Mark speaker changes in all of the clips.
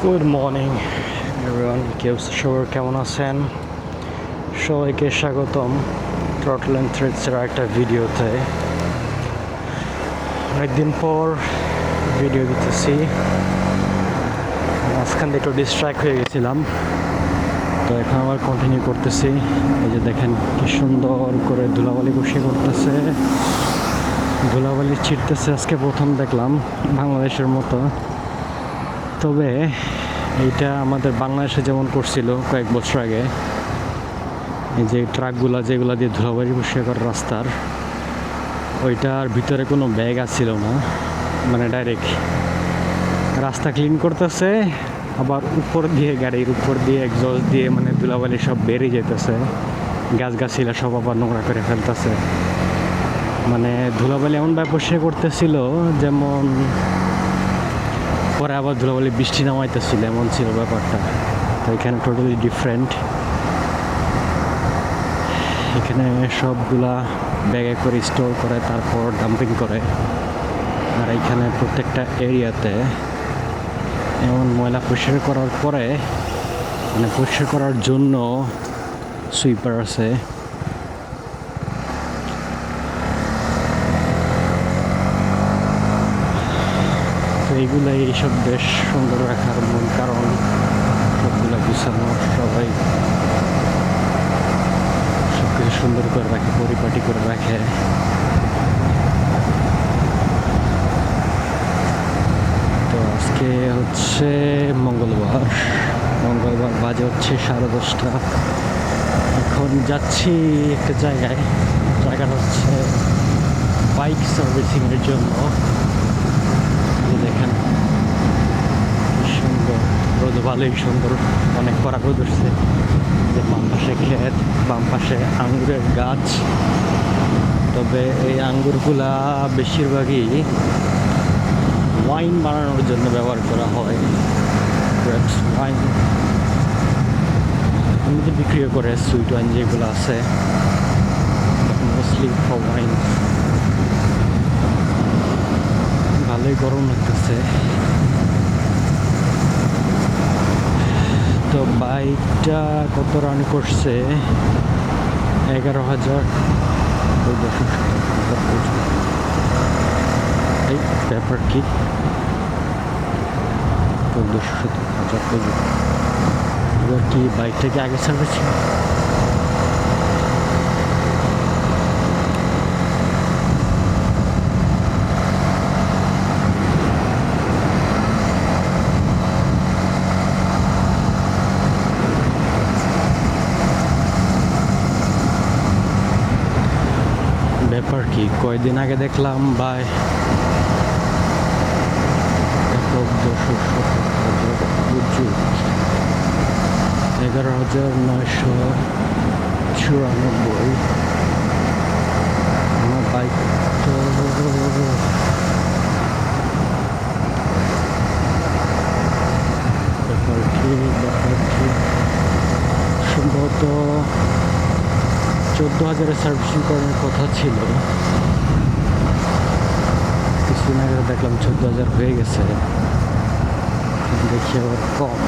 Speaker 1: Good morning everyone, কেউ সবার কেমন আছেন? সবাইকে স্বাগতম ট্রটল অ্যান্ড থ্রেডসের একটা ভিডিওতে। অনেকদিন পর ভিডিও দিতেছি, মাঝখান দিয়ে একটু ডিস্ট্র্যাক্ট হয়ে গেছিলাম, তো এখন আবার কন্টিনিউ করতেছি। এই যে দেখেন কি সুন্দর করে ধুলাবালি বসিয়ে করতেছে, ধুলাবালি ছিটতেছে। আজকে প্রথম দেখলাম বাংলাদেশের মতো। তবে এইটা আমাদের বাংলাদেশে যেমন করছিল কয়েক বছর আগে, এই যে ট্রাকগুলো যেগুলো দিয়ে ধুলাবালি বসিয়ে করে রাস্তার, ওইটার ভিতরে কোনো ব্যাগ আসছিল না, মানে ডাইরেক্ট রাস্তা ক্লিন করতেছে, আবার উপর দিয়ে গাড়ির উপর দিয়ে এক্সস্ট দিয়ে মানে ধুলাবালি সব বেরিয়ে যেতেছে, গাছগাছিলা সব আবার নোংরা করে ফেলতেছে। মানে ধুলাবালি এমন বসিয়ে করতেছিল যেমন পরে আবার ধুলাবালি বৃষ্টি নামাইতেছিল, এমন ছিল ব্যাপারটা। তো এখানে টোটালি ডিফারেন্ট। এখানে সবগুলা ব্যাগে করে স্টোর করে তারপর ডাম্পিং করে, আর এইখানে প্রত্যেকটা এরিয়াতে এমন ময়লা পরিষ্কার করার পরে মানে পরিষ্কার করার জন্য সুইপার আছে। তো এইগুলাই এইসব দেশ সুন্দর রাখার মূল কারণ, সবগুলা গুছানো, সবাই সব কিছু সুন্দর করে রাখে, পরিপাটি করে রাখে। তো আজকে হচ্ছে মঙ্গলবার বাজে হচ্ছে 10:30। এখন যাচ্ছি একটা জায়গায়, জায়গাটা হচ্ছে বাইক সার্ভিসিংয়ের জন্য। দেখেন কি সুন্দর রোদ, ভালোই সুন্দর, অনেক কড়া রোদ উঠছে। যে বাম পাশে ক্ষেত, বাম পাশে আঙ্গুরের গাছ। তবে এই আঙ্গুরগুলা বেশিরভাগই ওয়াইন বানানোর জন্য ব্যবহার করা হয়। গ্রেপস ওয়াইন এমনিতে বিক্রিও করে, সুইট ওয়াইন যেগুলো আছে, মোস্টলি ফর ওয়াইন। ভালোই গরম লাগতেছে। তো বাইকটা কত রান করছে? 11,000। এই ব্যাপার কি? 14,000। এবার কি বাইকটা কি আগে সার্ভিস? ব্যাপার কি? কয়দিন আগে দেখলাম বাই 11,994। আমার বাইক তো ব্যাপার কি সম্ভবত 14,000 সার্ভিসিং করার কথা ছিল। কিছুদিন আগে দেখলাম 14,000 হয়ে গেছে, দেখি আবার কম।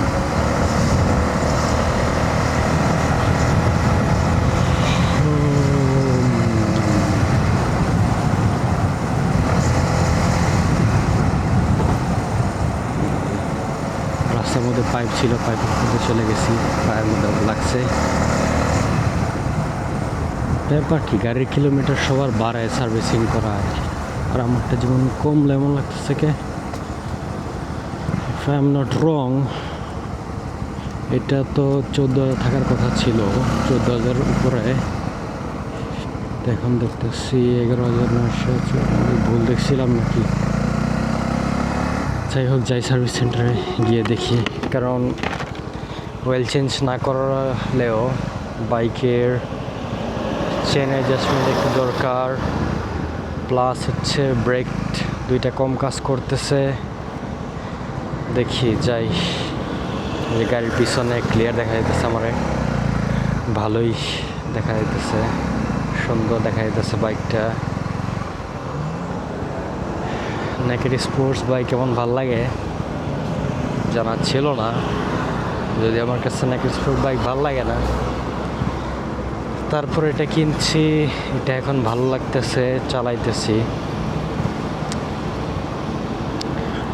Speaker 1: রাস্তার মধ্যে পাইপ ছিল, পাইপের মধ্যে চলে গেছি, পায়ের মধ্যে লাগছে। ব্যাপার কি, গাড়ির কিলোমিটার সবার বাড়ায় সার্ভিসিং করা, আর আমারটা যেমন কমলে এমন লাগতেছে কে? If I am not wrong, এটা তো 14,000 থাকার কথা ছিল, 14,000 উপরে। এখন দেখতেছি 11,900। ভুল দেখছিলাম নাকি? যাই হোক, যাই সার্ভিস সেন্টারে গিয়ে দেখি, কারণ ওয়েল চেঞ্জ না করালেও বাইকের চেন অ্যাডজাস্টমেন্ট একটু দরকার, প্লাস হচ্ছে ব্রেক দুইটা কম কাজ করতেছে। দেখি যাই। এই গাড়ির পিছনে ক্লিয়ার দেখা যাইতেছে, আমার ভালোই দেখা যাইতেছে, সুন্দর দেখা যাইতেছে বাইকটা। নেকেড স্পোর্টস বাইক কেমন ভাল লাগে, জানা ছিল না, যদি আমার কাছে নেকেড স্পোর্ট বাইক ভালো লাগে না, তারপর এটা কিনছি। এটা এখন ভালো লাগতেছে, চালাইতেছি।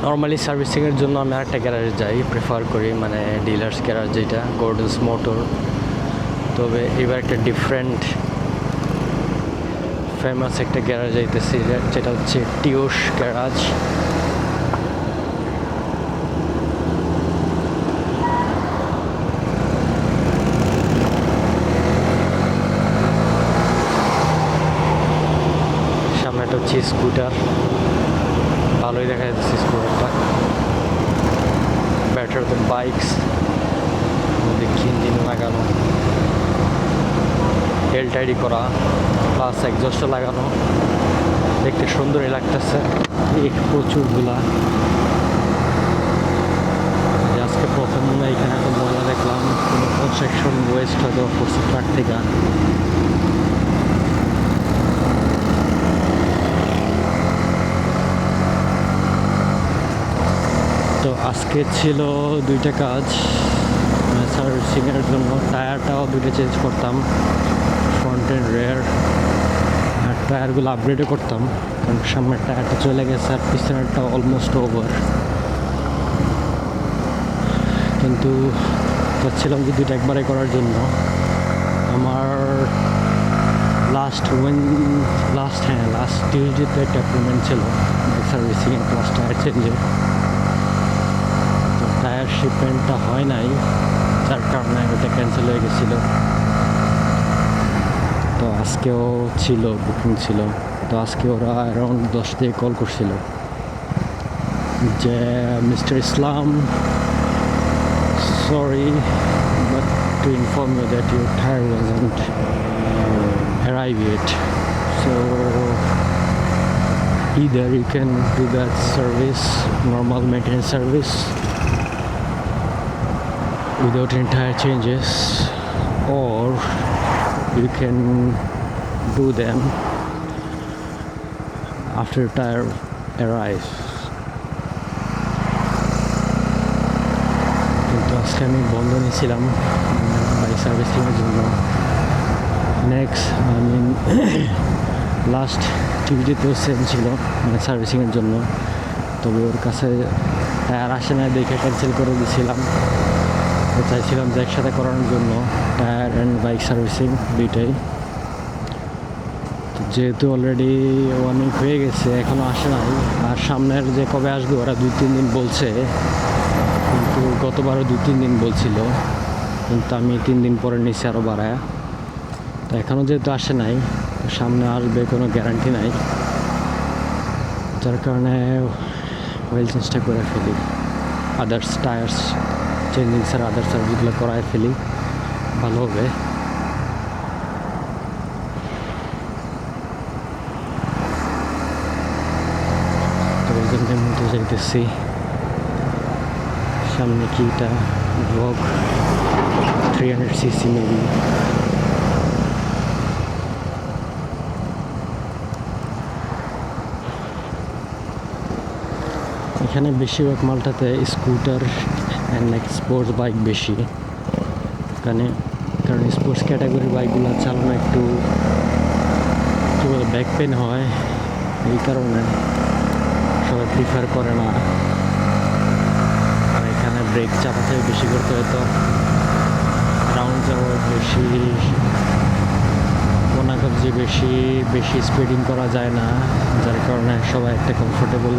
Speaker 1: নর্মালি সার্ভিসিংয়ের জন্য আমি আরেকটা গ্যারাজে যাই, প্রেফার করি, মানে ডিলার্স গ্যারাজ যেটা গর্ডনস মোটর। তবে এবার একটা ডিফারেন্ট ফেমাস একটা গ্যারাজ যাইতেছি, যেটা হচ্ছে টিওস গ্যারাজ। সামনে একটা হচ্ছে স্কুটার, ভালোই দেখা যাচ্ছে স্কুটারটা, বেটার দ্যান বাইকস। দেখি ইঞ্জিন লাগানো, এলটাইডি করা, প্লাস এক্সস্ট লাগানো, দেখতে সুন্দরই লাগতেছে। প্রচুরগুলা, আজকে প্রথম এখানে এত ময়লা দেখলাম, কোনো কনস্ট্রাকশন ওয়েস্ট হয়তো করছে ট্রাক থেকে। তো আজকে ছিল দুইটা কাজ সার্ভিসিংয়ের জন্য। টায়ারটাও দুইটা চেঞ্জ করতাম, ফ্রন্ট অ্যান্ড রেয়ার। আর টায়ারগুলো আপগ্রেডও করতাম, কারণ সামনের টায়ারটা চলে গেছে আর পিছনেরটা অলমোস্ট ওভার। কিন্তু চাচ্ছিলাম যে দুইটা একবারে করার জন্য। আমার লাস্ট টিউসডেতে একটা অ্যাপয়েন্টমেন্ট ছিল সার্ভিসিংয়ের প্লাস টায়ার চেঞ্জের। তো টায়ার শিপমেন্টটা হয় নাই, যার কারণে ওটা ক্যান্সেল হয়ে গেছিলো। তো আজকেও ছিল, বুকিং ছিল। তো আজকে ওরা অ্যারাউন্ড 10 থেকে কল করছিল যে mister Islam, sorry but to inform you that your tire wasn't arrived yet, so either you can do that service, normal maintenance service without any tire changes, or you can do them after tire arrives. কিন্তু আজকে আমি বন্ধ নিয়েছিলাম bike সার্ভিসিংয়ের জন্য। Next last টিভিতেও same ছিল, মানে সার্ভিসিংয়ের জন্য। তবে ওর কাছে টায়ার আসে না দেখে ক্যান্সেল করে দিয়েছিলাম। তো চাইছিলাম যে একসাথে করানোর জন্য টায়ার অ্যান্ড বাইক সার্ভিসিং দুইটাই। তো যেহেতু অলরেডি 1 উইক হয়ে গেছে, এখনও আসে নাই। আর সামনের যে কবে আসবে ওরা 2-3 দিন বলছে, কিন্তু গতবারও 2-3 দিন বলছিল, কিন্তু আমি 3 দিন পরে নিচে আরও বাড়ায়। তো এখনও যেহেতু আসে নাই, সামনে আসবে কোনো গ্যারান্টি নাই, যার কারণে অয়েল চেঞ্জটা করে ফেলি, others tyres changing sir others সার্ভিসগুলো করায় ফেলি, ভালো হবে। তো ওই জন্য মধ্যে যাইতেছি। সামনে কি এটা ভোগ 300cc মেবি। এখানে বেশিরভাগ মালটাতে স্কুটার অ্যান্ড স্পোর্টস বাইক বেশি, কারণ স্পোর্টস ক্যাটাগরির বাইকগুলো চালানো একটু কী বলে ব্যাক পেন হয়, এই কারণে সবাই প্রিফার করে না। আর এখানে ব্রেক চাপাতে বেশি করতে হয়, তো রাউন্ড যাওয়ার বেশি, কোনাকাবজি বেশি স্পিডিং করা যায় না, যার কারণে সবাই একটা কমফোর্টেবল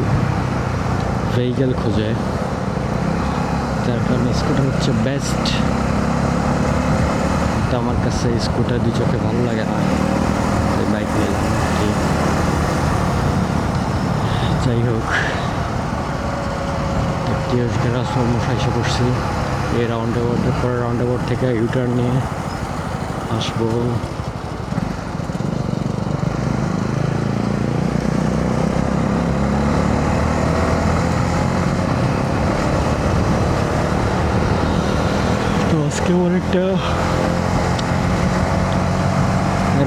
Speaker 1: ভেহিকেল খোঁজে। যার কারণে স্কুটার হচ্ছে বেস্ট। তো আমার কাছে স্কুটার দুই চোখে ভালো লাগে না, তাই বাইক নিলাম। যাই হোক, টিওস গ্যারাজ অলমোস্ট এসে পড়ছি। এই রাউন্ড অ্যাবাউটের পরে রাউন্ড অ্যাবাউট থেকে ইউটার্ন নিয়ে আসবো। তো আজকে অনেকটা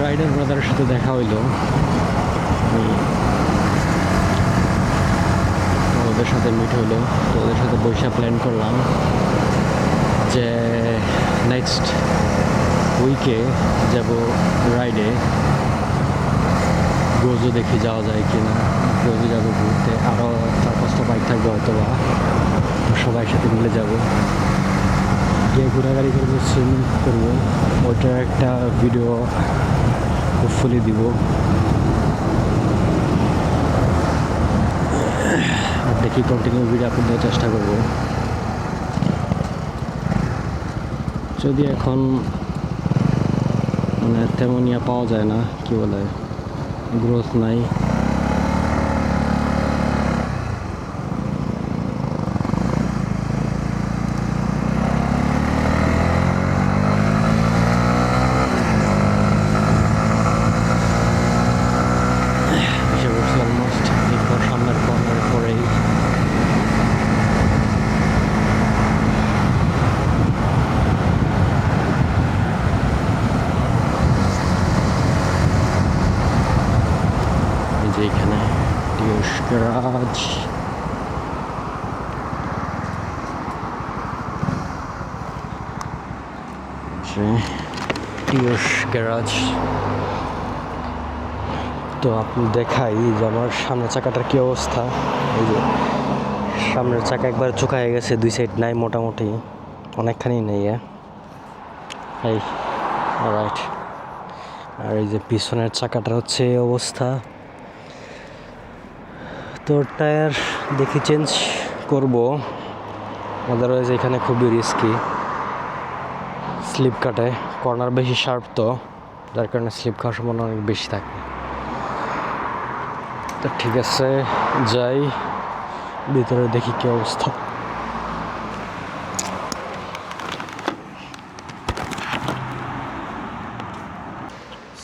Speaker 1: রাইডার ব্রাদারের সাথে দেখা হইলো। ওদের সাথে মিট হইলো, তো ওদের সাথে বৈশা প্ল্যান করলাম যে নেক্সট উইকে যাব রাইডে। গোজো দেখি যাওয়া যায় কি না, গোজো যাবো ঘুরতে, আরও 4-5টা বাইক থাকবে হয়তো বা, সবাই সাথে মিলে যাব, গিয়ে ঘোরাঘুরি করবো, সুইমিং করবো। ওইটার একটা ভিডিও হোপফুলি দিব। দেখি কন্টিনিউ ভিডিও আপলোড দেওয়ার চেষ্টা করব। যদি এখন মানে তেমন পাওয়া যায় না, কি বলে, গ্রোথ নাই। অলমোস্ট এরপর সামনের কর্নার পরেই যে এখানে টিওস গ্যারাজ, টিওস গ্যারাজ। তো আপনি দেখাই যে আমার সামনের চাকাটার কি অবস্থা। এই যে সামনের চাকা একবার চুকায় গেছে, দুই সাইড নাই, মোটামুটি অনেকখানি নেই। এই রাইট। আর এই যে পিছনের চাকাটার হচ্ছে এই অবস্থা। তো টায়ার দেখি চেঞ্জ করব, আদারওয়াইজ এখানে খুবই রিস্কি, স্লিপ কাটে, কর্নার বেশি শার্প, তো যার কারণে স্লিপ খাওয়ার সম্ভাবনা অনেক বেশি থাকে। তো ঠিক আছে, যাই ভিতরে দেখি কি অবস্থা।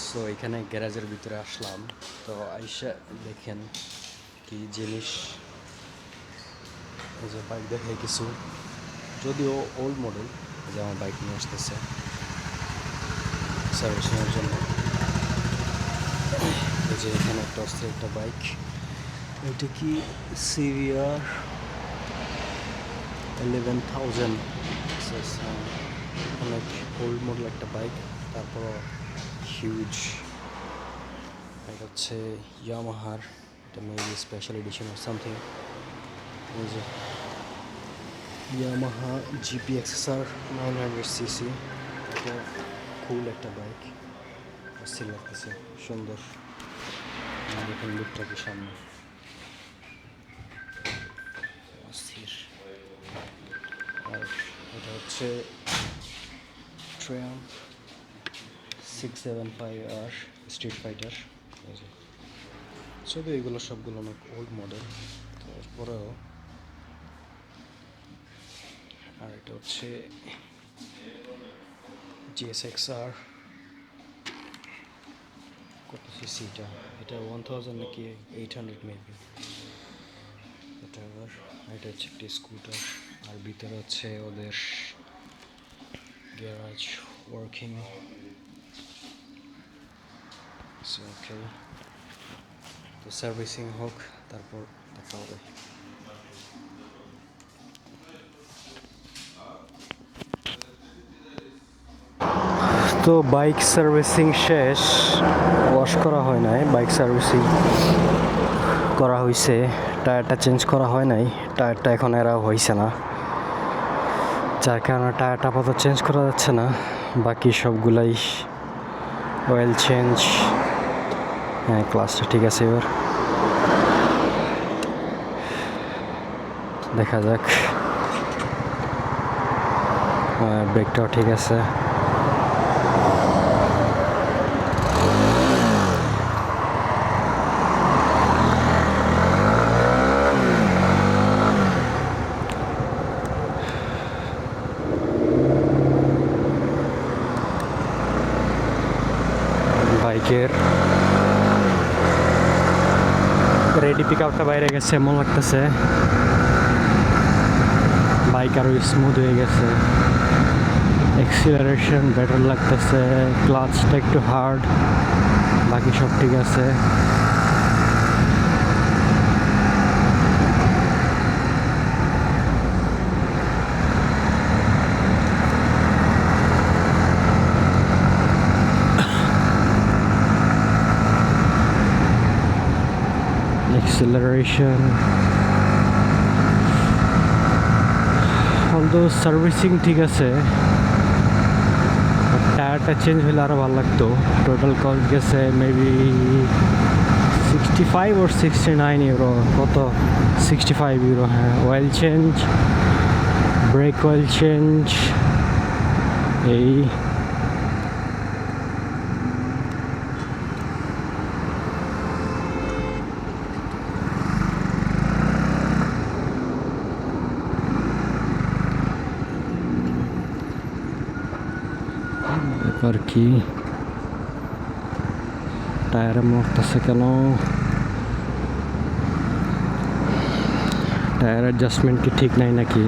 Speaker 1: সো এখানে গ্যারেজের ভিতরে আসলাম। তো আইসা দেখেন কি জিনিস, এই যে বাইক দেখে কিছু, যদিও ওল্ড মডেল, যে আমার বাইক নিয়ে আসতেছে সার্ভিসিংয়ের জন্য। এই যে এখানে একটা অস্থির একটা বাইক, এটা কি সিভিআর 11,000, অনেক ওল্ড মডেল একটা বাইক, তারপর হিউজ। এটা হচ্ছে ইয়ামাহার, এটা maybe special edition or something. এই যে ইয়ামাহা জিপি এক্সএসআর 900cc, এটা কুল একটা বাইক, অস্থির লাগতেছে, সুন্দর। দেখুন লুকটা কি সামনে, অস্থির। আর এটা হচ্ছে ট্রায়াম্ফ 675R স্ট্রিট ফাইটার। যদিও এগুলো সবগুলো অনেক ওল্ড মডেল, তারপরেও। আর এটা হচ্ছে GSXR, কত সিসি এটা, এটা 1000 নাকি 800 মেবি, এটা হচ্ছে একটি স্কুটার। আর ভিতরে হচ্ছে ওদের গ্যারাজ ওয়ার্কিং। ওকে, তো সার্ভিসিং হোক, তারপর দেখা হবে। তো বাইক সার্ভিসিং শেষ, ওয়াশ করা হয় নাই, বাইক সার্ভিসিং করা হয়েছে, টায়ারটা চেঞ্জ করা হয় নাই, টায়ারটা এখন এরা হয়েছে না, যার কারণে টায়ারটা আপাতত চেঞ্জ করা যাচ্ছে না। বাকি সবগুলাই অয়েল চেঞ্জ, হ্যাঁ ক্লাসটা ঠিক আছে। এবার দেখা যাক, ব্রেকটাও ঠিক আছে। বাইকের রেডি পিক আপটা বাইরে গেছে এমন লাগতেছে, বাইক আরও স্মুথ হয়ে গেছে, এক্সিলারেশন বেটার লাগতেছে, ক্লাচটা একটু হার্ড, বাকি সব ঠিক আছে। acceleration. Although সার্ভিসিং ঠিক আছে, টায়ারটা চেঞ্জ হলে আরও ভালো লাগতো। টোটাল কস্ট গেছে মেবি 65 or 69 ইউরো। কত? 65 ইউরো। হ্যাঁ, oil change, break oil change, এই ব্যাপার কি? টায়ারে মরতেছে কেন? টায়ার অ্যাডজাস্টমেন্ট কি ঠিক নাই নাকি?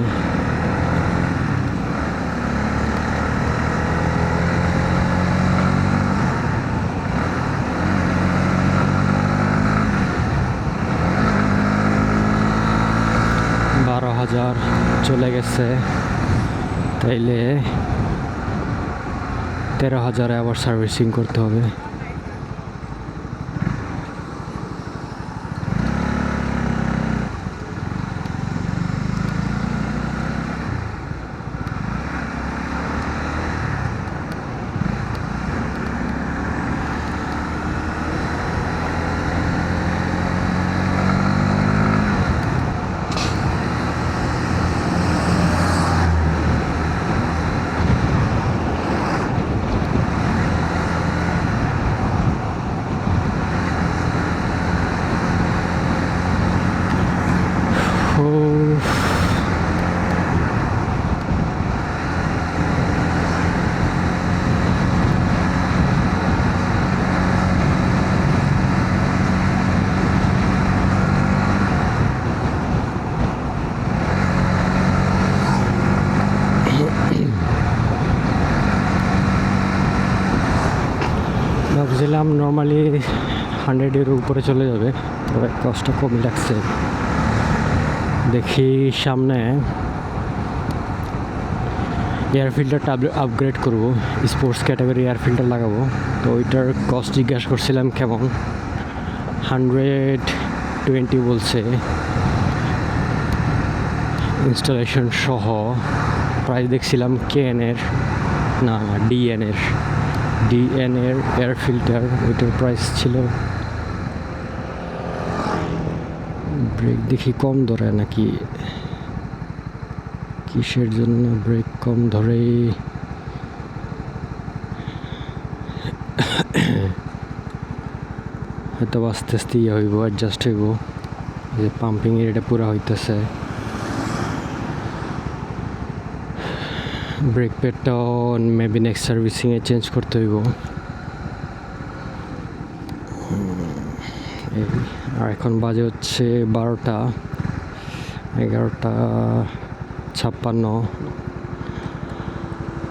Speaker 1: $12,000 চলে গেছে, তাইলে 13,000 আবার সার্ভিসিং করতে হবে। ভাবছিলাম নর্মালি 100 উপরে চলে যাবে, তবে কষ্টটা কমই লাগছে। দেখি সামনে এয়ার ফিল্টারটা আপগ্রেড করবো, স্পোর্টস ক্যাটাগরি এয়ার ফিল্টার লাগাবো। তো ওইটার কস্ট জিজ্ঞাসা করছিলাম কেমন, 120 বলছে ইনস্টলেশন সহ। প্রাইস দেখছিলাম কেএনের না ডিএনের এয়ার ফিল্টার, ওইটার প্রাইস ছিল। ব্রেক দেখি কম ধরে নাকি, কিসের জন্য ব্রেক কম ধরে? হয়তো আস্তে আস্তে ইয়ে হইব, অ্যাডজাস্ট হইব। যে পাম্পিং এটা পুরো হইতেছে। ব্রেক প্যাডটাও মেবি নেক্সট সার্ভিসিংয়ে চেঞ্জ করতে হইব। আর এখন বাজে হচ্ছে 12টা 11:56।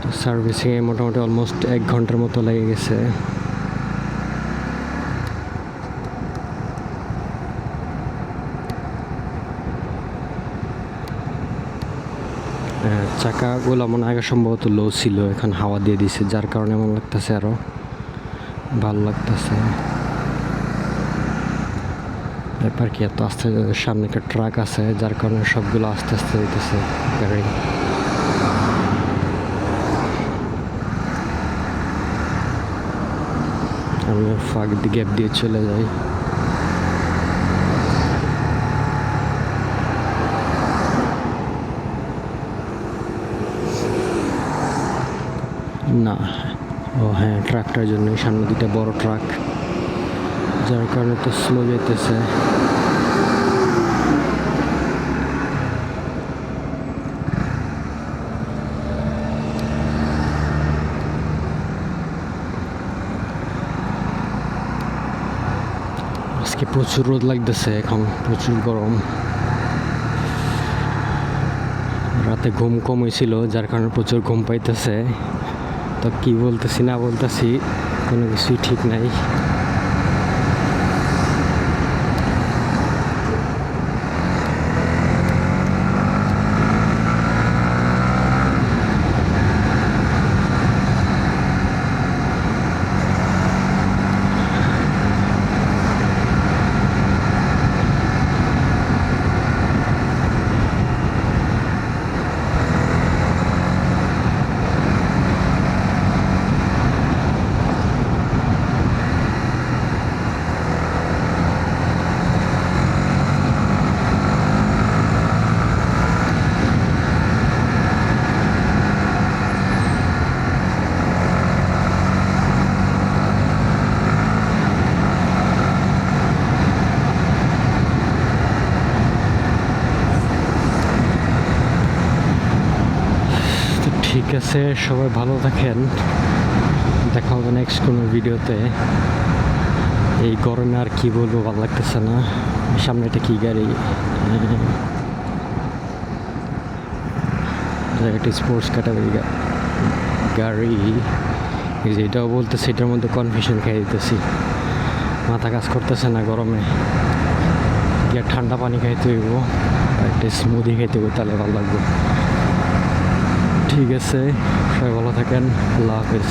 Speaker 1: তো সার্ভিসিংয়ে মোটামুটি অলমোস্ট 1 ঘন্টার মতো লেগে গেছে। চাকাগুলো মনে আগে সম্ভবত লো ছিল, এখন হাওয়া দিয়ে দিছে, যার কারণে এমন লাগতেছে, আরও ভালো লাগতেছে। ব্যাপার কি, এত আস্তে সামনে একটা ট্রাক আছে, যার কারণে সবগুলো আস্তে আস্তে হইতেছে গাড়ি। আমি ফাঁক দিয়ে গ্যাপ দিয়ে চলে যাই। না, ও হ্যাঁ, ট্রাকটার জন্যই, সামনে দুটো বড় ট্রাক, যার কারণে তো স্লো যেতেছে। আজকে প্রচুর রোদ লাগতেছে, এখন প্রচুর গরম। রাতে ঘুম কম হয়েছিল, যার কারণে প্রচুর ঘুম পাইতেছে। তো কি বলতেছি না বলতেছি কোনো কিছুই ঠিক নাই। ঠিক আছে, সবাই ভালো থাকেন, দেখা হবে নেক্সট কোনো ভিডিওতে। এই গরমে আর কি বলবো, ভালো লাগতেছে না। সামনে এটা কি গাড়ি? একটা স্পোর্টস ক্যাটাগরি গাড়ি। এই যে এটাও বলতেছে, এটার মধ্যে কনফিউশন খেয়ে দিতেছি, মাথা কাজ করতেছে না গরমে। গিয়ে ঠান্ডা পানি খাইতে হইব, একটা স্মুদি খাইতে হইব, তাহলে ভালো লাগবে। ঠিক আছে, সবাই ভালো থাকেন, আল্লাহ হাফেজ।